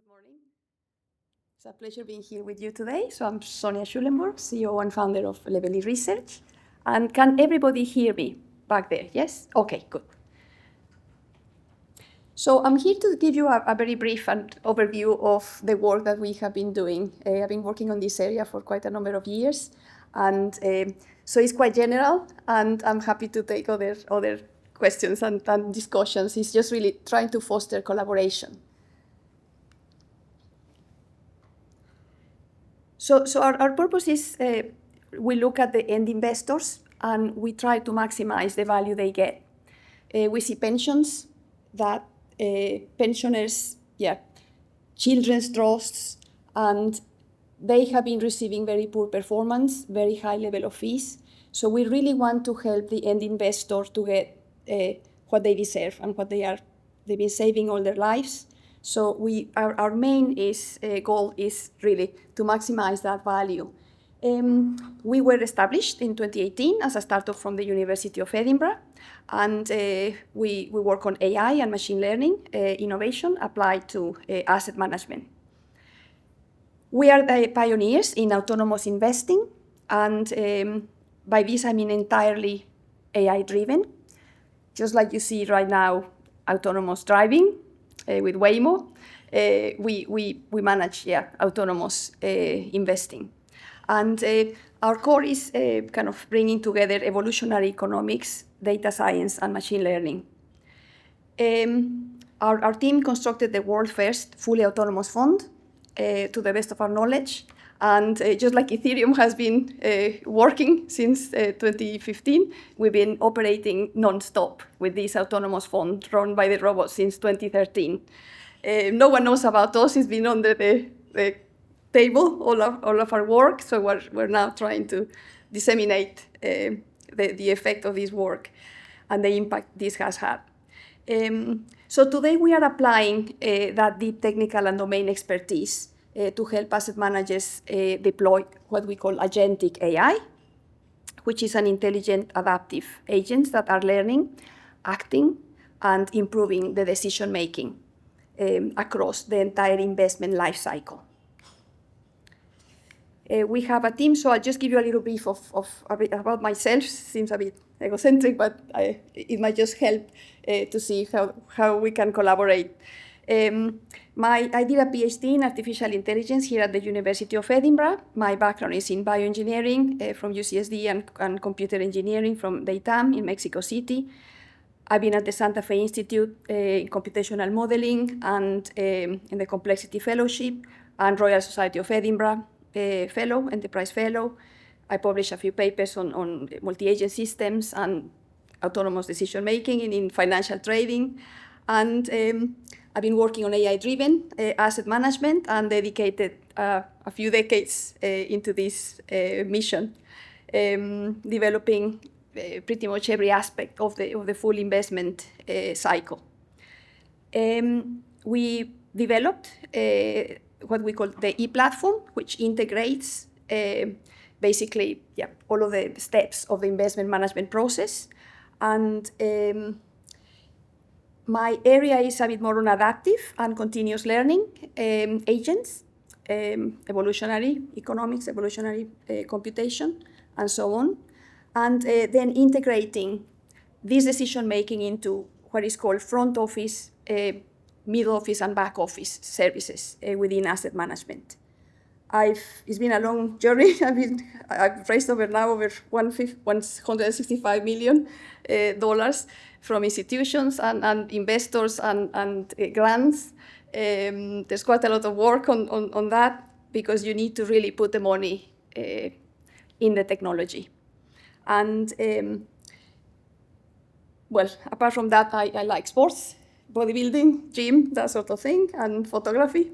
Good morning. It's a pleasure being here with you today. So I'm Sonia Schulenburg, CEO and founder of Level E Research. And can everybody hear me back there? Yes? Okay, good. So I'm here to give you a very brief overview of the work that we have been doing. I've been working on this area for quite a number of years. And so it's quite general, and I'm happy to take other questions and discussions. It's just really trying to foster collaboration. So our purpose is we look at the end investors and we try to maximize the value they get. We see pensions that pensioners, children's trusts, and they have been receiving very poor performance, very high level of fees. So we really want to help the end investor to get what they deserve and what they've been saving all their lives. So our main goal is really to maximize that value. We were established in 2018 as a startup from the University of Edinburgh, and we work on AI and machine learning innovation applied to asset management. We are the pioneers in autonomous investing, and by this I mean entirely AI-driven, just like you see right now, autonomous driving with Waymo. We manage autonomous investing. And our core is kind of bringing together evolutionary economics, data science, and machine learning. Our team constructed the world's first fully autonomous fund, to the best of our knowledge. And just like Ethereum has been working since 2015, we've been operating non-stop with this autonomous fund run by the robots since 2013. No one knows about us. It's been under the table, all of our work. So we're now trying to disseminate the effect of this work and the impact this has had. So today we are applying that deep technical and domain expertise to help asset managers deploy what we call Agentic AI, which is an intelligent adaptive agents that are learning, acting, and improving the decision-making across the entire investment life cycle. We have a team, so I'll just give you a little brief about myself. Seems a bit egocentric, but it might just help to see how we can collaborate. I did a PhD in artificial intelligence here at the University of Edinburgh. My background is in bioengineering from UCSD and computer engineering from the ITAM in Mexico City. I've been at the Santa Fe Institute in computational modeling and in the Complexity Fellowship and Royal Society of Edinburgh Fellow, Enterprise Fellow. I published a few papers on multi-agent systems and autonomous decision-making in financial trading. And I've been working on AI-driven asset management and dedicated a few decades into this mission, developing pretty much every aspect of the full investment cycle. We developed what we call the e-platform, which integrates basically all of the steps of the investment management process. And my area is a bit more on adaptive and continuous learning agents, evolutionary economics, evolutionary computation, and so on. And then integrating this decision-making into what is called front office, middle office, and back office services within asset management. It's been a long journey. I've raised over $165 million from institutions and investors and grants. There's quite a lot of work on that because you need to really put the money in the technology. And apart from that, I like sports, bodybuilding, gym, that sort of thing, and photography.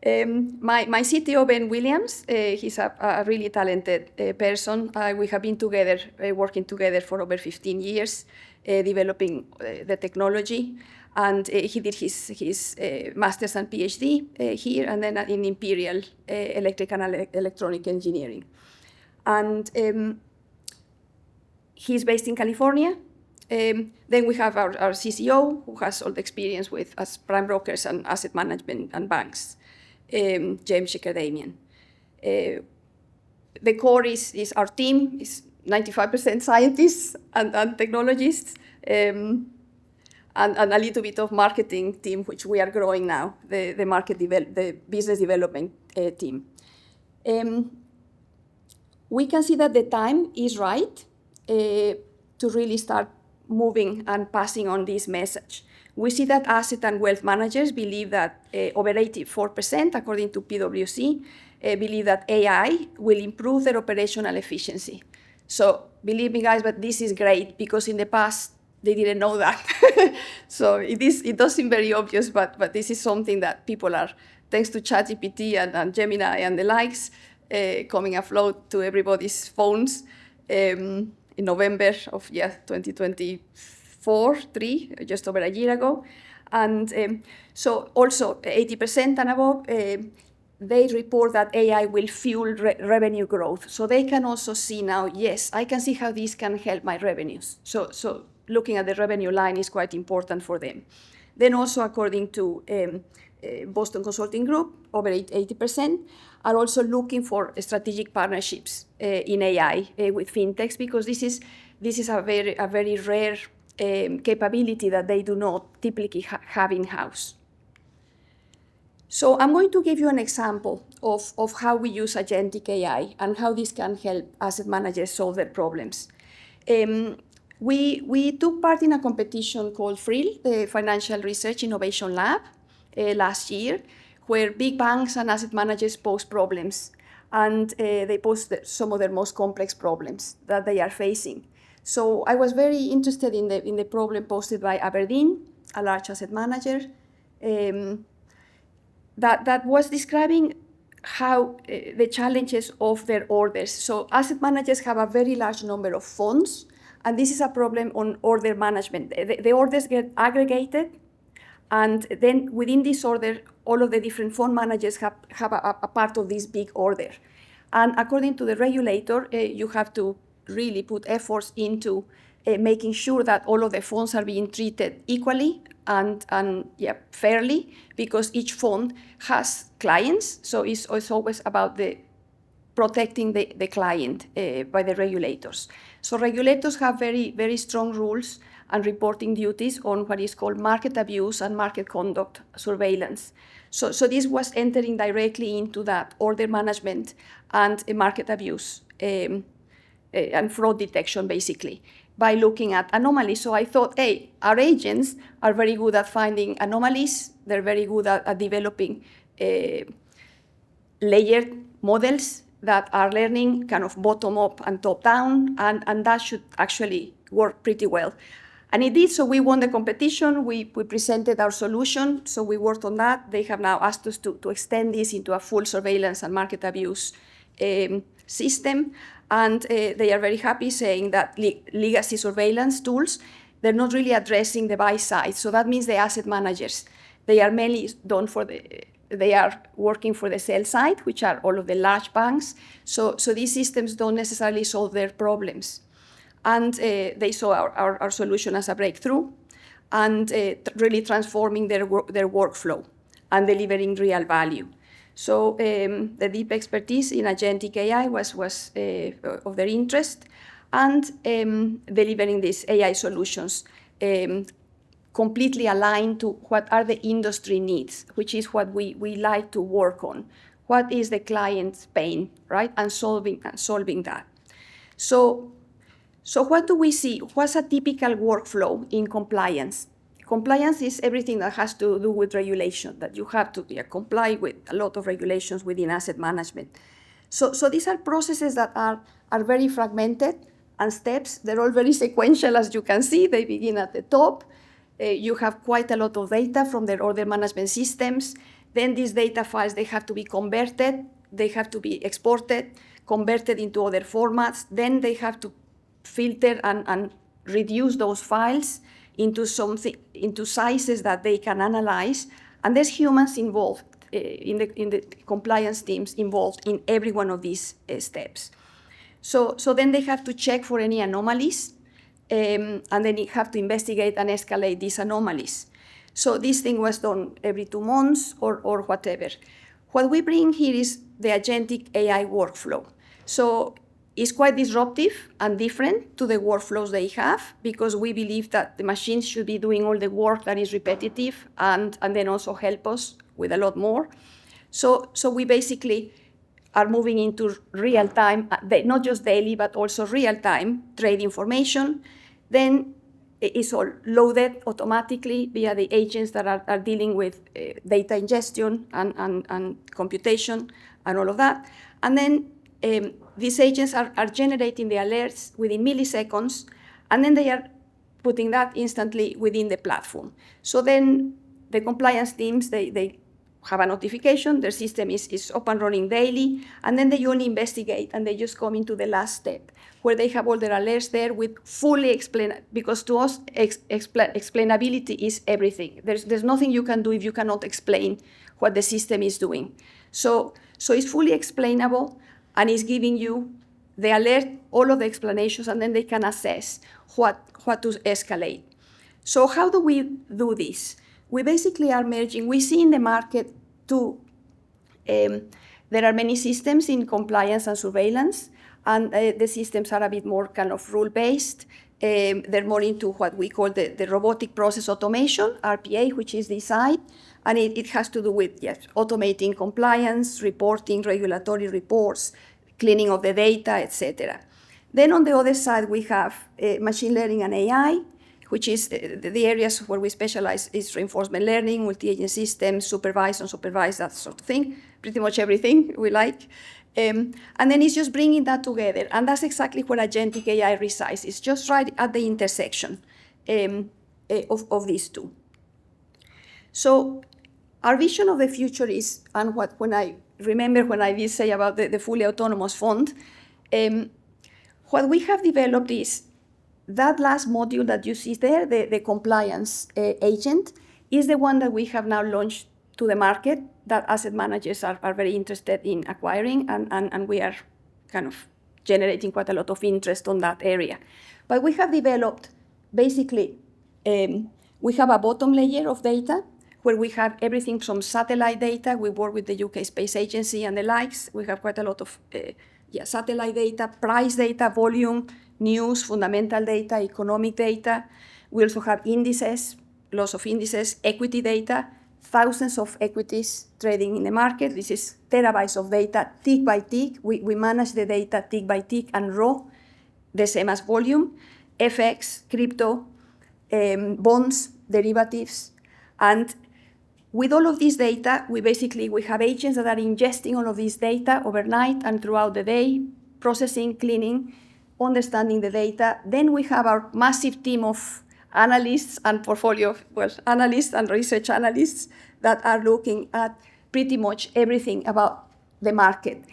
My CTO, Ben Williams, he's a really talented person. We have been together, working together for over 15 years, developing the technology. And he did his master's and PhD here, and then in Imperial Electrical and Electronic Engineering. And he's based in California, Then we have our CCO, who has all the experience with as prime brokers and asset management and banks, James Shekerdamian. The core is our team, is 95% scientists and technologists, and a little bit of marketing team, which we are growing now, the business development team. We can see that the time is right to really start moving and passing on this message. We see that asset and wealth managers believe that over 84%, according to PwC, believe that AI will improve their operational efficiency. So believe me, guys, but this is great, because in the past, they didn't know that. So it does seem very obvious, but this is something that people are, thanks to ChatGPT and Gemini and the likes, coming afloat to everybody's phones in November of 2024, just over a year ago. And so also 80% and above, they report that AI will fuel revenue growth. So they can also see now, yes, I can see how this can help my revenues. So looking at the revenue line is quite important for them. Then also, according to Boston Consulting Group, over 80% are also looking for strategic partnerships in AI with fintechs, because this is a very rare capability that they do not typically have in-house. So I'm going to give you an example of how we use agentic AI and how this can help asset managers solve their problems. We took part in a competition called FRIL, the Financial Research Innovation Lab, last year, where big banks and asset managers pose problems, and they pose some of their most complex problems that they are facing. So I was very interested in the problem posted by Aberdeen, a large asset manager, that was describing how the challenges of their orders. So asset managers have a very large number of funds, and this is a problem on order management. The orders get aggregated, and then within this order, all of the different fund managers have a part of this big order. And according to the regulator, you have to really put efforts into making sure that all of the funds are being treated equally and fairly, because each fund has clients. So it's always about protecting the client by the regulators. So regulators have very, very strong rules and reporting duties on what is called market abuse and market conduct surveillance. So this was entering directly into that order management and market abuse and fraud detection, basically, by looking at anomalies. So I thought, hey, our agents are very good at finding anomalies. They're very good at developing layered models that are learning kind of bottom up and top down, and that should actually work pretty well. And it did, so we won the competition. We presented our solution, so we worked on that. They have now asked us to extend this into a full surveillance and market abuse system. And they are very happy, saying that legacy surveillance tools, they're not really addressing the buy side. So that means the asset managers, they are mainly they are working for the sell side, which are all of the large banks. So these systems don't necessarily solve their problems. And they saw our solution as a breakthrough, and really transforming their workflow and delivering real value. So the deep expertise in agentic AI was of their interest, and delivering these AI solutions completely aligned to what are the industry needs, which is what we like to work on. What is the client's pain, right? And solving that. So what do we see? What's a typical workflow in compliance? Compliance is everything that has to do with regulation, that you have to comply with a lot of regulations within asset management. So these are processes that are very fragmented, and steps. They're all very sequential, as you can see. They begin at the top. You have quite a lot of data from their order management systems. Then these data files, they have to be converted. They have to be exported, converted into other formats. Then they have to filter and reduce those files into sizes that they can analyze. And there's humans involved in the compliance teams involved in every one of these steps. So then they have to check for any anomalies. and then you have to investigate and escalate these anomalies. So this thing was done every 2 months or whatever. What we bring here is the agentic AI workflow. So it's quite disruptive and different to the workflows they have, because we believe that the machines should be doing all the work that is repetitive and then also help us with a lot more. So we basically are moving into real-time, not just daily, but also real-time trade information. Then it's all loaded automatically via the agents that are dealing with data ingestion and computation and all of that. And then these agents are generating the alerts within milliseconds, and then they are putting that instantly within the platform. So then the compliance teams, they have a notification, their system is up and running daily, and then they only investigate and they just come into the last step, where they have all their alerts there with fully explain, because to us, explainability is everything. There's nothing you can do if you cannot explain what the system is doing. So it's fully explainable, and it's giving you the alert, all of the explanations, and then they can assess what to escalate. So how do we do this? We basically are merging. We see in the market too, there are many systems in compliance and surveillance, and the systems are a bit more kind of rule-based. They're more into what we call the robotic process automation, RPA, which is this side, and it has to do with automating compliance, reporting, regulatory reports, cleaning of the data, etc. Then on the other side, we have machine learning and AI, which is the areas where we specialize is reinforcement learning, multi-agent systems, supervised, unsupervised, that sort of thing, pretty much everything we like. And then it's just bringing that together. And that's exactly where agentic AI resides. It's just right at the intersection of these two. So our vision of the future is, and when I did say about the fully autonomous fund, what we have developed is that last module that you see there, the compliance agent, is the one that we have now launched to the market, that asset managers are very interested in acquiring, and we are kind of generating quite a lot of interest on that area. But we have developed, basically, we have a bottom layer of data where we have everything from satellite data. We work with the UK Space Agency and the likes. We have quite a lot of satellite data, price data, volume, news, fundamental data, economic data. We also have indices, lots of indices, equity data, thousands of equities trading in the market. This is terabytes of data, tick by tick. We manage the data tick by tick and raw, the same as volume, FX, crypto, bonds, derivatives. And with all of this data, we have agents that are ingesting all of this data overnight and throughout the day, processing, cleaning, understanding the data. Then we have our massive team of analysts and analysts and research analysts that are looking at pretty much everything about the market.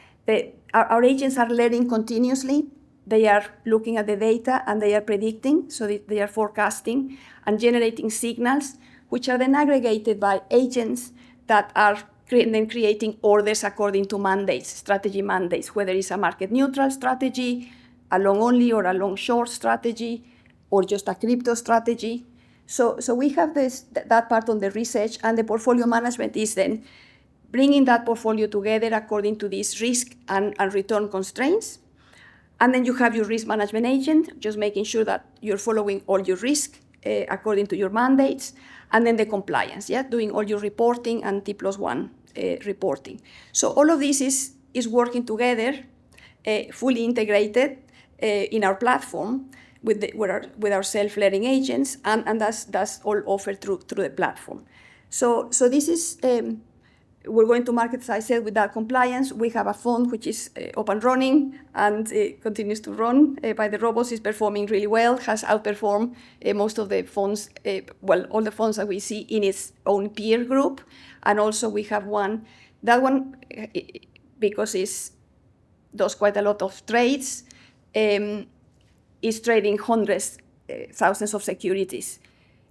Our agents are learning continuously. They are looking at the data and they are predicting, so they are forecasting and generating signals, which are then aggregated by agents that are then creating orders according to mandates, strategy mandates, whether it's a market neutral strategy, a long only or a long short strategy, or just a crypto strategy. So we have that part on the research, and the portfolio management is then bringing that portfolio together according to these risk and return constraints. And then you have your risk management agent, just making sure that you're following all your risk according to your mandates, and then the compliance, doing all your reporting and T+1 reporting. So all of this is working together, fully integrated in our platform with our self-learning agents, and that's all offered through the platform. So this is, we're going to market, as I said, with that compliance. We have a fund which is up and running and continues to run by the robots. Is performing really well, has outperformed most of the funds, all the funds that we see in its own peer group. And also we have that one, because it does quite a lot of trades, is trading hundreds, thousands of securities.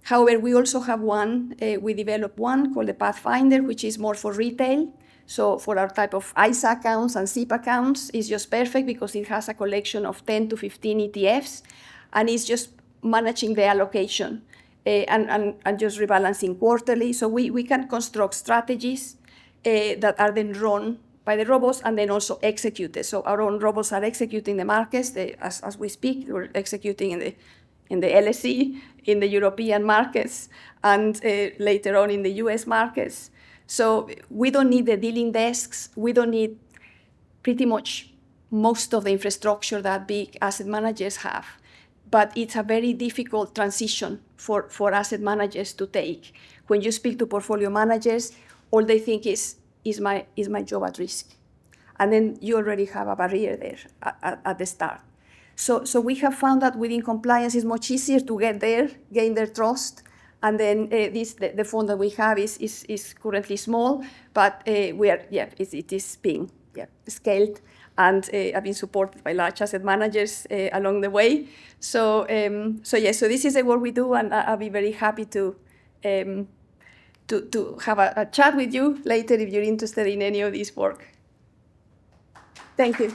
However, we also have we developed one called the Pathfinder, which is more for retail. So for our type of ISA accounts and SIP accounts, it's just perfect because it has a collection of 10 to 15 ETFs, and it's just managing the allocation and just rebalancing quarterly. So we can construct strategies that are then run by the robots and then also executed. So our own robots are executing the markets as we speak. We're executing in the LSE, in the European markets, and later on in the US markets. So we don't need the dealing desks. We don't need pretty much most of the infrastructure that big asset managers have. But it's a very difficult transition for asset managers to take. When you speak to portfolio managers, all they think is my job at risk? And then you already have a barrier there at the start. So we have found that within compliance, it's much easier to get there, gain their trust, and then the fund that we have is currently small, but it is being scaled and have been supported by large asset managers along the way. So this is the work we do, and I'll be very happy to have a chat with you later if you're interested in any of this work. Thank you.